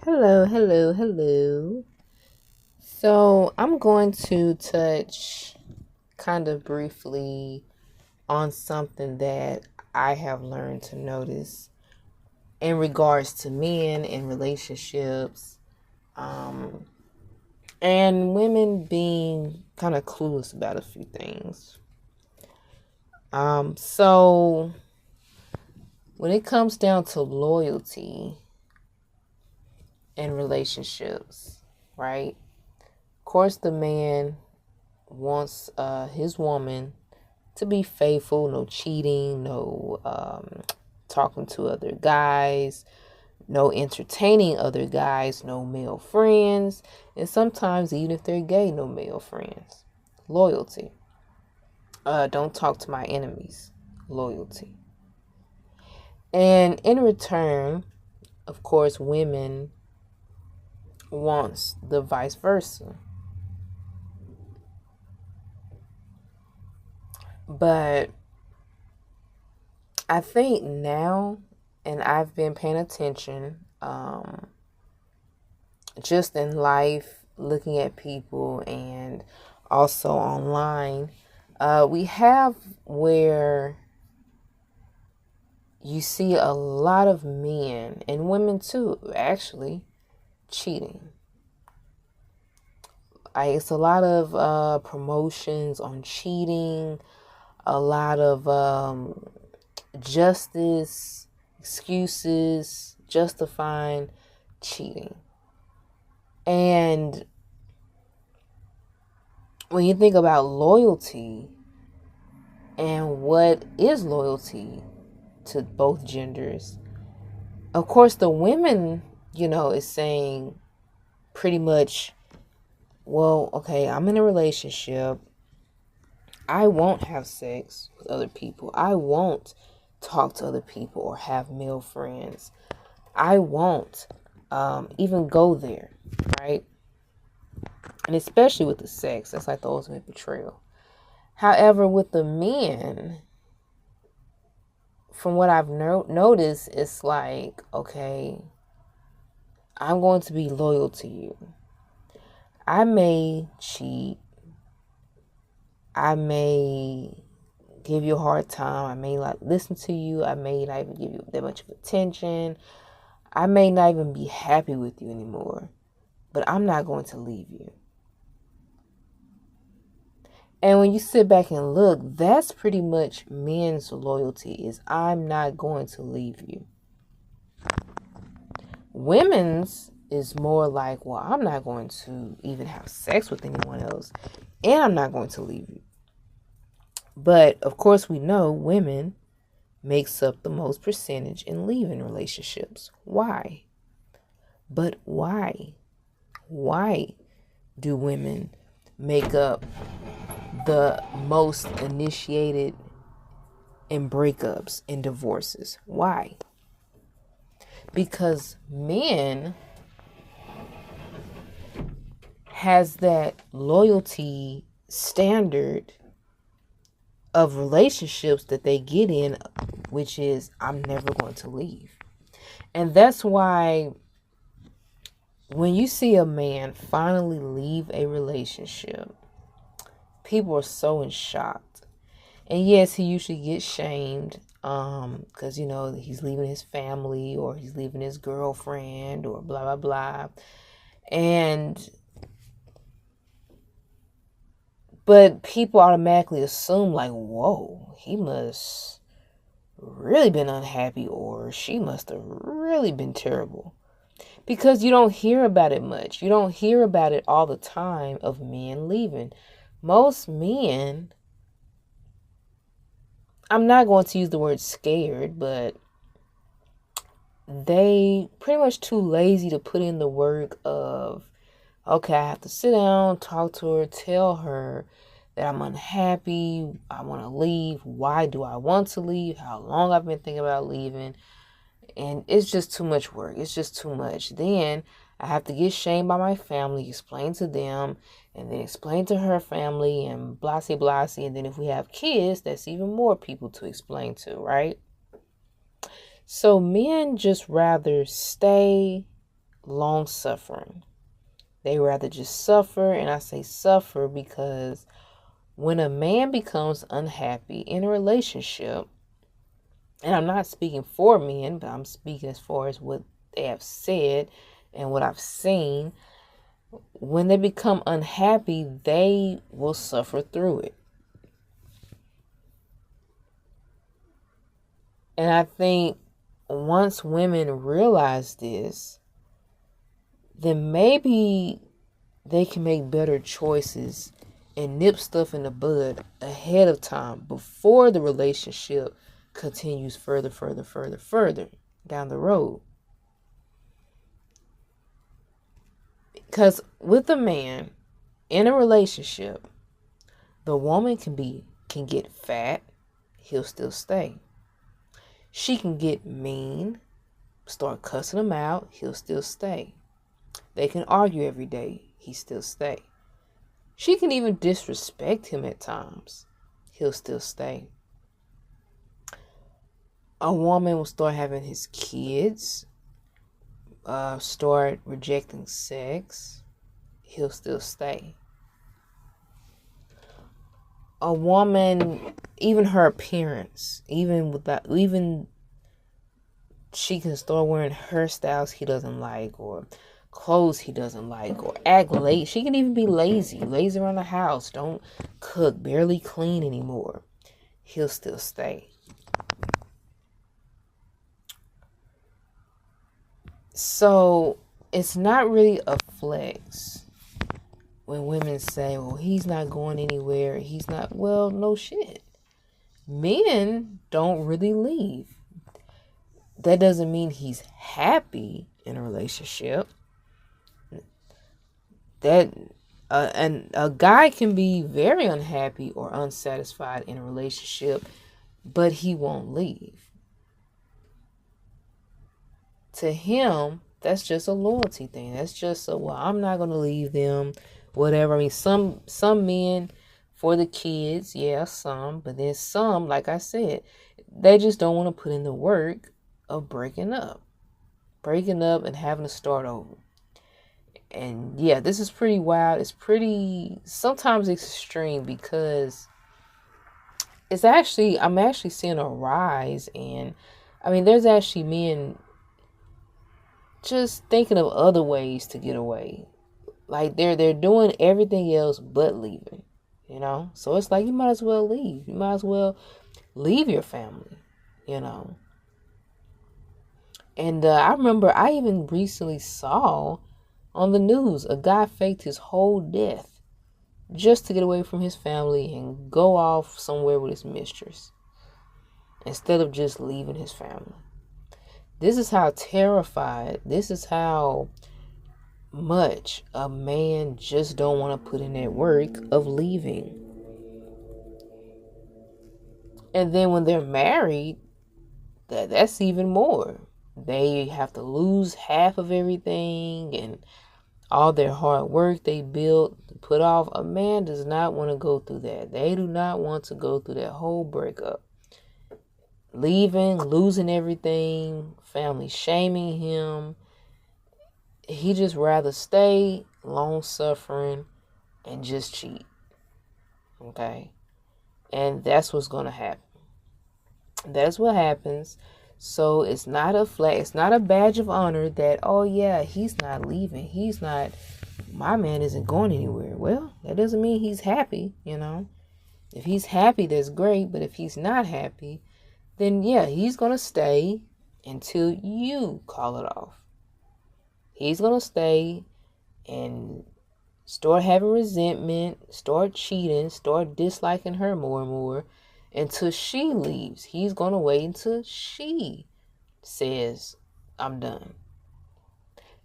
Hello, hello, hello. So, I'm going to touch kind of briefly on something that I have learned to notice in regards to men and relationships, um, and women being kind of clueless about a few things. So, when it comes down to loyalty in relationships, right? Of course, the man wants his woman to be faithful, no cheating, no talking to other guys, no entertaining other guys, no male friends, and sometimes even if they're gay, no male friends. Loyalty. Don't talk to my enemies. Loyalty. And in return, of course, women wants the vice versa. But I think now, and I've been paying attention, just in life, looking at people, and also online, we have where you see a lot of men and women too, actually, cheating. It's a lot of promotions on cheating, a lot of justice, excuses, justifying cheating. And when you think about loyalty and what is loyalty to both genders, of course, the women, is saying pretty much, well, okay, I'm in a relationship. I won't have sex with other people. I won't talk to other people or have male friends. I won't even go there, right? And especially with the sex, that's like the ultimate betrayal. However, with the men, from what I've noticed, it's like, okay, I'm going to be loyal to you. I may cheat. I may give you a hard time. I may not listen to you. I may not even give you that much of attention. I may not even be happy with you anymore. But I'm not going to leave you. And when you sit back and look, that's pretty much men's loyalty, is I'm not going to leave you. Women's is more like, well, I'm not going to even have sex with anyone else, and I'm not going to leave you. But of course, we know women makes up the most percentage in leaving relationships. Why? But why? Why do women make up the most initiated in breakups and divorces? Why? Because men has that loyalty standard of relationships that they get in, which is, I'm never going to leave. And that's why when you see a man finally leave a relationship, people are so in shock. And yes, he usually gets shamed because, he's leaving his family or he's leaving his girlfriend or blah, blah, blah. But people automatically assume like, whoa, he must really been unhappy or she must have really been terrible. Because you don't hear about it much. You don't hear about it all the time of men leaving. Most men, I'm not going to use the word scared, but they pretty much too lazy to put in the work of, okay, I have to sit down, talk to her, tell her that I'm unhappy, I want to leave, why do I want to leave, how long I've been thinking about leaving, and it's just too much work. It's just too much. Then I have to get shamed by my family, explain to them, and then explain to her family, and blase blase. And then if we have kids, that's even more people to explain to, right? So men just rather stay long suffering. They rather just suffer, and I say suffer because when a man becomes unhappy in a relationship, and I'm not speaking for men, but I'm speaking as far as what they have said and what I've seen, when they become unhappy, they will suffer through it. And I think once women realize this, then maybe they can make better choices and nip stuff in the bud ahead of time before the relationship continues further down the road. Because with a man in a relationship, the woman can get fat, he'll still stay. She can get mean, start cussing him out, he'll still stay. They can argue every day, he still stay. She can even disrespect him at times, he'll still stay. A woman will start having his kids, start rejecting sex, he'll still stay. A woman, even her appearance, even she can start wearing hairstyles he doesn't like, or clothes he doesn't like, or act late. She can even be lazy around the house, don't cook, barely clean anymore. He'll still stay. So it's not really a flex when women say, well, he's not going anywhere. He's not, well, no shit. Men don't really leave. That doesn't mean he's happy in a relationship. And a guy can be very unhappy or unsatisfied in a relationship, but he won't leave. To him, that's just a loyalty thing. That's just well, I'm not going to leave them, whatever. I mean, some men for the kids, yeah, some, but then some, like I said, they just don't want to put in the work of breaking up and having to start over. And yeah, this is pretty wild. It's pretty, sometimes extreme, because I'm actually seeing a rise. And I mean, there's actually men just thinking of other ways to get away. Like they're doing everything else but leaving, So it's like, you might as well leave. You might as well leave your family, And I remember I even recently saw on the news a guy faked his whole death just to get away from his family and go off somewhere with his mistress instead of just leaving his family. This is how terrified, this is how much a man just don't want to put in that work of leaving. And then when they're married, that's even more. They have to lose half of everything and all their hard work they built, put off. A man does not want to go through that. They do not want to go through that whole breakup. Leaving, losing everything, family shaming him. He just rather stay long suffering and just cheat. Okay? And that's what's going to happen. That's what happens. So it's not a flag, it's not a badge of honor that, oh yeah, he's not leaving. My man isn't going anywhere. Well, that doesn't mean he's happy, If he's happy, that's great. But if he's not happy, then yeah, he's going to stay until you call it off. He's going to stay and start having resentment, start cheating, start disliking her more and more until she leaves. He's going to wait until she says, I'm done.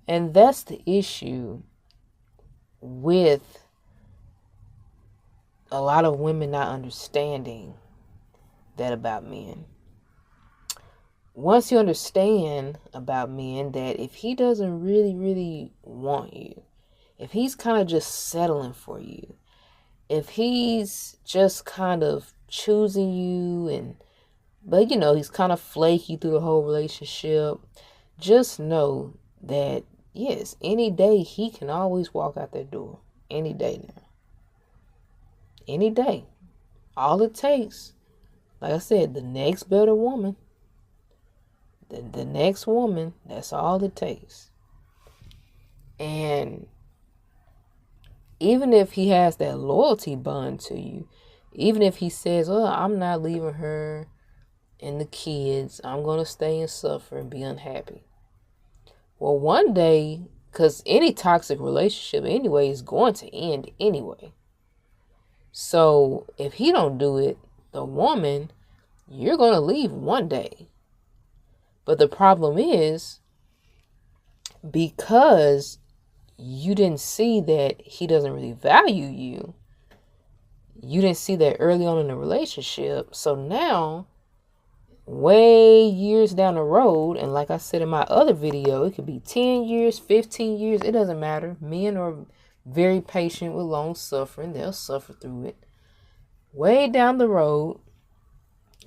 And that's the issue with a lot of women not understanding that about men. Once you understand about men that if he doesn't really, really want you, if he's kind of just settling for you, if he's just kind of choosing you but he's kind of flaky through the whole relationship, just know that yes, any day he can always walk out that door. Any day now. Any day. All it takes, like I said, the next better woman. The next woman, that's all it takes. And even if he has that loyalty bond to you, even if he says, oh, I'm not leaving her and the kids, I'm going to stay and suffer and be unhappy. Well, one day, because any toxic relationship anyway is going to end anyway. So if he don't do it, the woman, you're going to leave one day. But the problem is, because you didn't see that he doesn't really value you, you didn't see that early on in the relationship. So now, way years down the road, and like I said in my other video, it could be 10 years, 15 years, it doesn't matter. Men are very patient with long suffering. They'll suffer through it. Way down the road,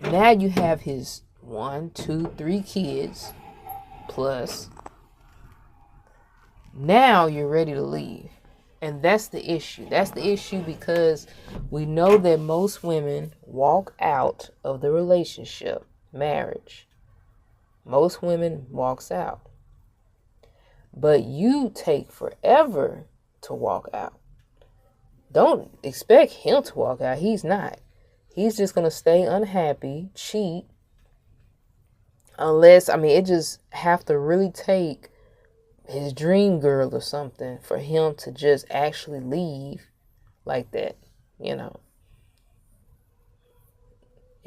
now you have his 1, 2, 3 kids plus. Now you're ready to leave. And that's the issue. That's the issue because we know that most women walk out of the relationship, marriage. Most women walks out. But you take forever to walk out. Don't expect him to walk out. He's not. He's just going to stay unhappy, cheat. Unless, it just have to really take his dream girl or something for him to just actually leave like that, It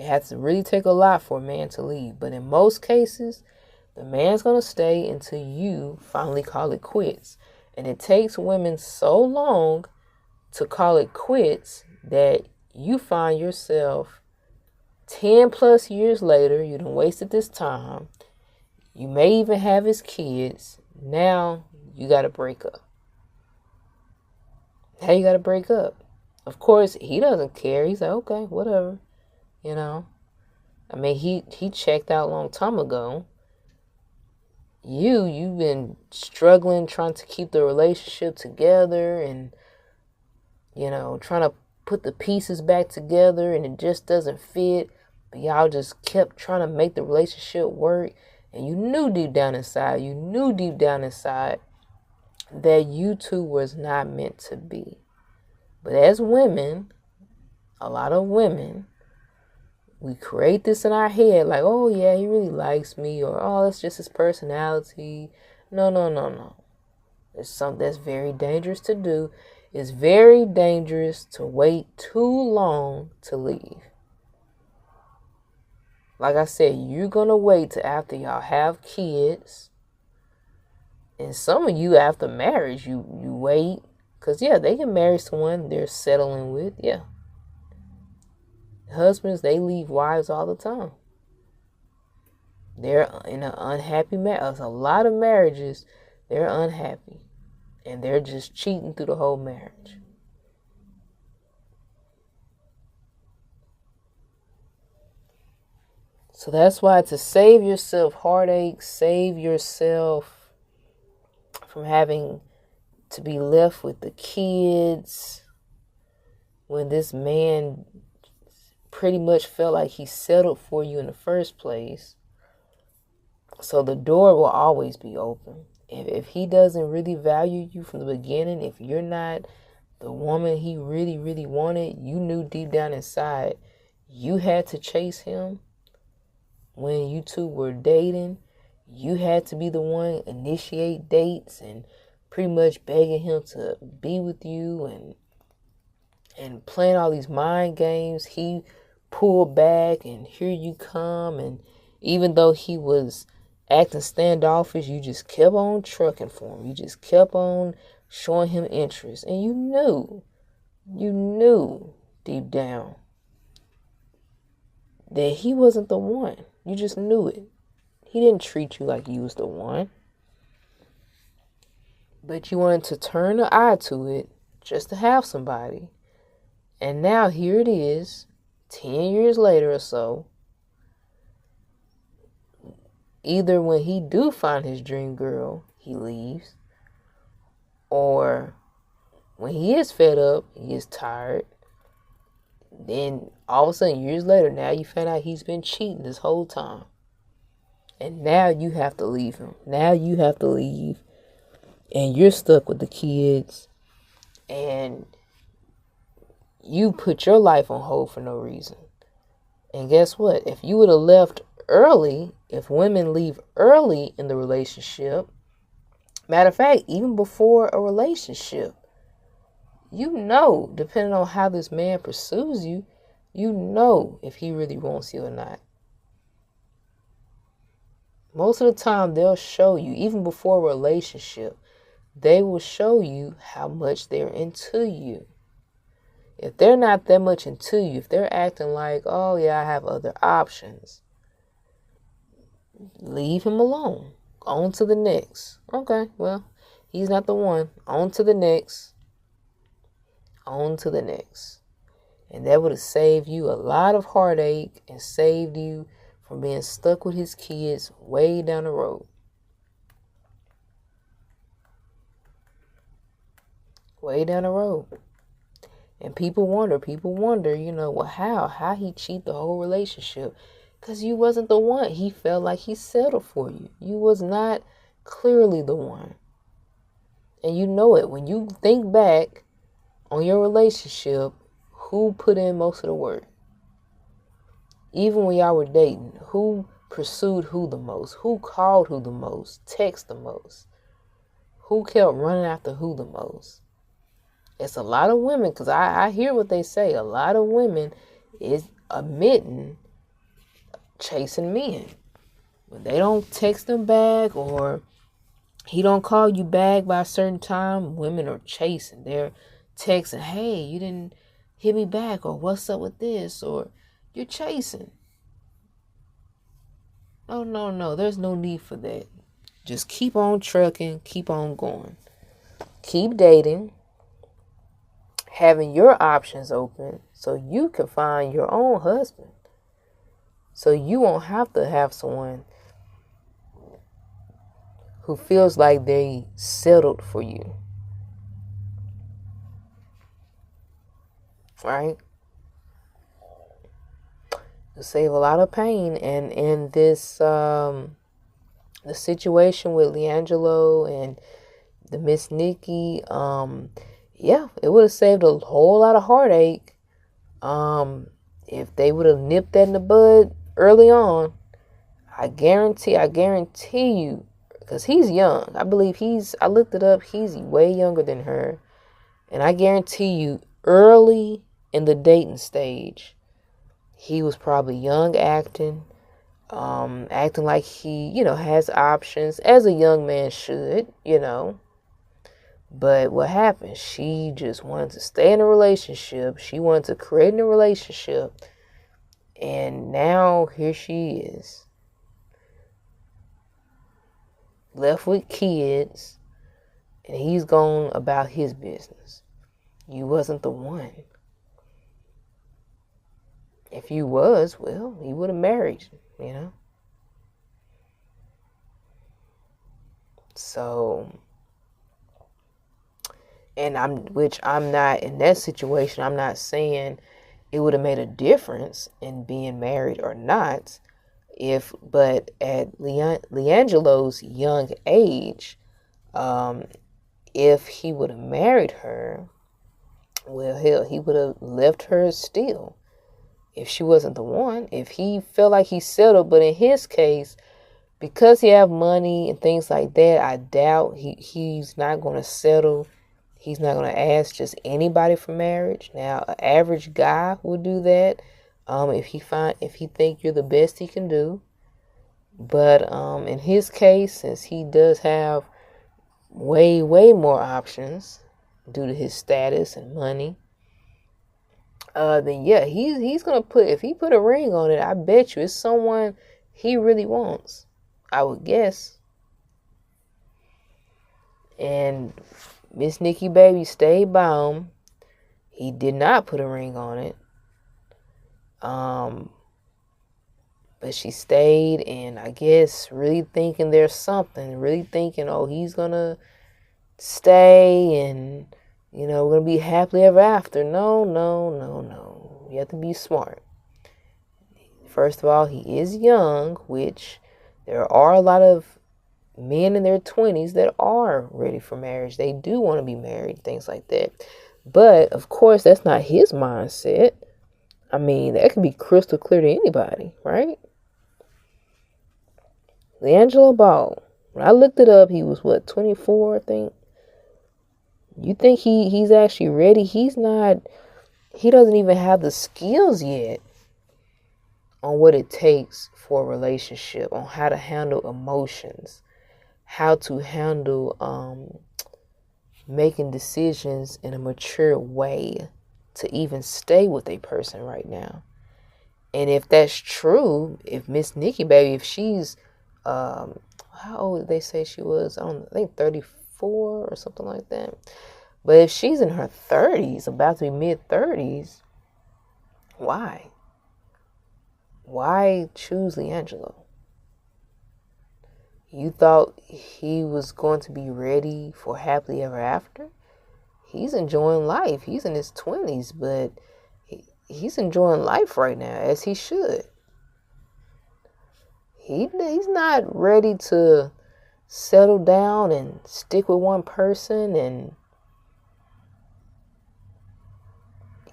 has to really take a lot for a man to leave. But in most cases, the man's going to stay until you finally call it quits. And it takes women so long to call it quits that you find yourself 10 plus years later, you done wasted this time. You may even have his kids. Now you got to break up. Now you got to break up. Of course, he doesn't care. He's like, okay, whatever. He checked out a long time ago. You've been struggling, trying to keep the relationship together and, trying to put the pieces back together and it just doesn't fit. But y'all just kept trying to make the relationship work. And you knew deep down inside that you two was not meant to be. But as women, a lot of women, we create this in our head like, oh yeah, he really likes me, or oh, that's just his personality. No. It's something that's very dangerous to do. It's very dangerous to wait too long to leave. Like I said, you're going to wait till after y'all have kids. And some of you, after marriage, you wait. Because, they can marry someone they're settling with. Yeah. Husbands, they leave wives all the time. They're in an unhappy marriage. A lot of marriages, they're unhappy. And they're just cheating through the whole marriage. So that's why, to save yourself heartache, save yourself from having to be left with the kids when this man pretty much felt like he settled for you in the first place. So the door will always be open. If he doesn't really value you from the beginning, if you're not the woman he really, really wanted, you knew deep down inside you had to chase him. When you two were dating, you had to be the one initiate dates and pretty much begging him to be with you and playing all these mind games. He pulled back and here you come. And even though he was acting standoffish, you just kept on trucking for him. You just kept on showing him interest. And you knew deep down that he wasn't the one. You just knew it. He didn't treat you like you was the one. But you wanted to turn an eye to it just to have somebody. And now here it is, 10 years later or so. Either when he do find his dream girl, he leaves. Or when he is fed up, he is tired, then all of a sudden, years later, now you find out he's been cheating this whole time. And now you have to leave him. Now you have to leave. And you're stuck with the kids. And you put your life on hold for no reason. And guess what? If you would have left early, if women leave early in the relationship, matter of fact, even before a relationship, you know, depending on how this man pursues you, you know if he really wants you or not. Most of the time, they'll show you, even before a relationship, they will show you how much they're into you. If they're not that much into you, if they're acting like, oh yeah, I have other options, leave him alone. On to the next. Okay, well, he's not the one. On to the next. On to the next. And that would have saved you a lot of heartache and saved you from being stuck with his kids way down the road. Way down the road. And people wonder, you know, well, how he cheat the whole relationship? Because you wasn't the one. He felt like he settled for you. You was not clearly the one. And you know it. When you think back on your relationship, who put in most of the work? Even when y'all were dating, who pursued who the most? Who called who the most? Text the most? Who kept running after who the most? It's a lot of women, because I hear what they say. A lot of women is admitting chasing men. When they don't text them back or he don't call you back by a certain time, women are chasing. They're texting, hey, you didn't hit me back, or what's up with this, or you're chasing. No, there's no need for that. Just keep on trucking, keep on going. Keep dating, having your options open so you can find your own husband. So you won't have to have someone who feels like they settled for you. Right? To save a lot of pain. And in this the situation with Leangelo and the Miss Nikki, yeah, it would have saved a whole lot of heartache. If they would have nipped that in the bud early on. I guarantee you, because he's young. I believe I looked it up, he's way younger than her. And I guarantee you, early in the dating stage, he was probably young acting like he, has options, as a young man should, But what happened? She just wanted to stay in a relationship. She wanted to create a relationship. And now here she is. Left with kids. And he's gone about his business. You wasn't the one. If you was, well, he would have married, So, and I'm not in that situation. I'm not saying it would have made a difference in being married or not. But at Leangelo's young age, if he would have married her, well, hell, he would have left her still. If she wasn't the one, if he felt like he settled, but in his case, because he have money and things like that, I doubt he's not going to settle. He's not going to ask just anybody for marriage. Now, an average guy would do that if he think you're the best he can do. But in his case, since he does have way, way more options due to his status and money, then yeah, he's gonna if he put a ring on it, I bet you it's someone he really wants. I would guess. And Miss Nikki baby stayed by him. He did not put a ring on it. But she stayed, and I guess really thinking there's something, really thinking, oh, he's gonna stay and, we're going to be happily ever after. No, no, no, no. You have to be smart. First of all, he is young, which there are a lot of men in their 20s that are ready for marriage. They do want to be married, things like that. But, of course, that's not his mindset. I mean, that can be crystal clear to anybody, right? LiAngelo Ball. When I looked it up, he was, 24, I think? You think he's actually ready? He's not. He doesn't even have the skills yet on what it takes for a relationship, on how to handle emotions, how to handle making decisions in a mature way to even stay with a person right now. And if that's true, if Miss Nikki, baby, if she's, how old did they say she was? I think 34 or something like that. But if she's in her 30s, about to be mid-30s, why? Why choose LiAngelo? You thought he was going to be ready for happily ever after? He's enjoying life. He's in his 20s, but he's enjoying life right now, as he should. He's not ready to settle down and stick with one person and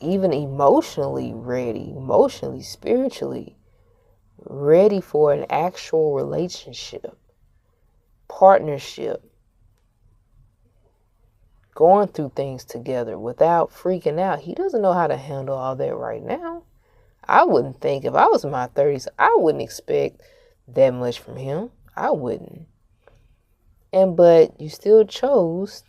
even emotionally ready, emotionally, spiritually ready for an actual relationship, partnership, going through things together without freaking out. He doesn't know how to handle all that right now. I wouldn't think, if I was in my 30s, I wouldn't expect that much from him. I wouldn't. But you still chose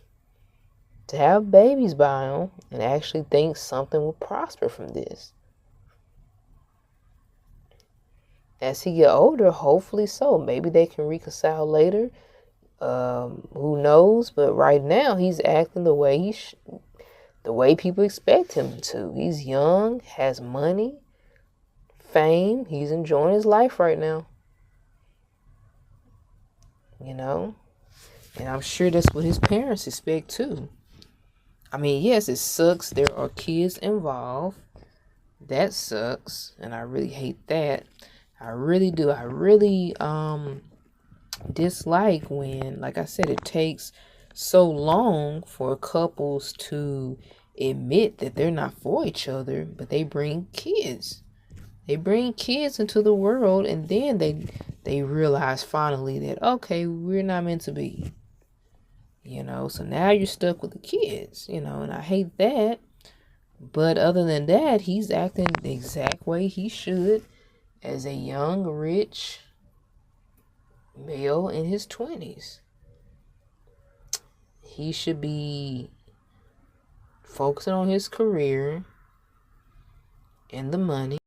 to have babies by him and actually think something will prosper from this. As he get older, hopefully so. Maybe they can reconcile later. Who knows? But right now, he's acting the way the way people expect him to. He's young, has money, fame. He's enjoying his life right now. And I'm sure that's what his parents expect too. I mean, yes, it sucks. There are kids involved. That sucks, and I really hate that. I really do. I really dislike when, like I said, it takes so long for couples to admit that they're not for each other, but they bring kids. They bring kids into the world, and then they realize finally that, okay, we're not meant to be. So now you're stuck with the kids, and I hate that. But other than that, he's acting the exact way he should as a young, rich male in his 20s. He should be focusing on his career and the money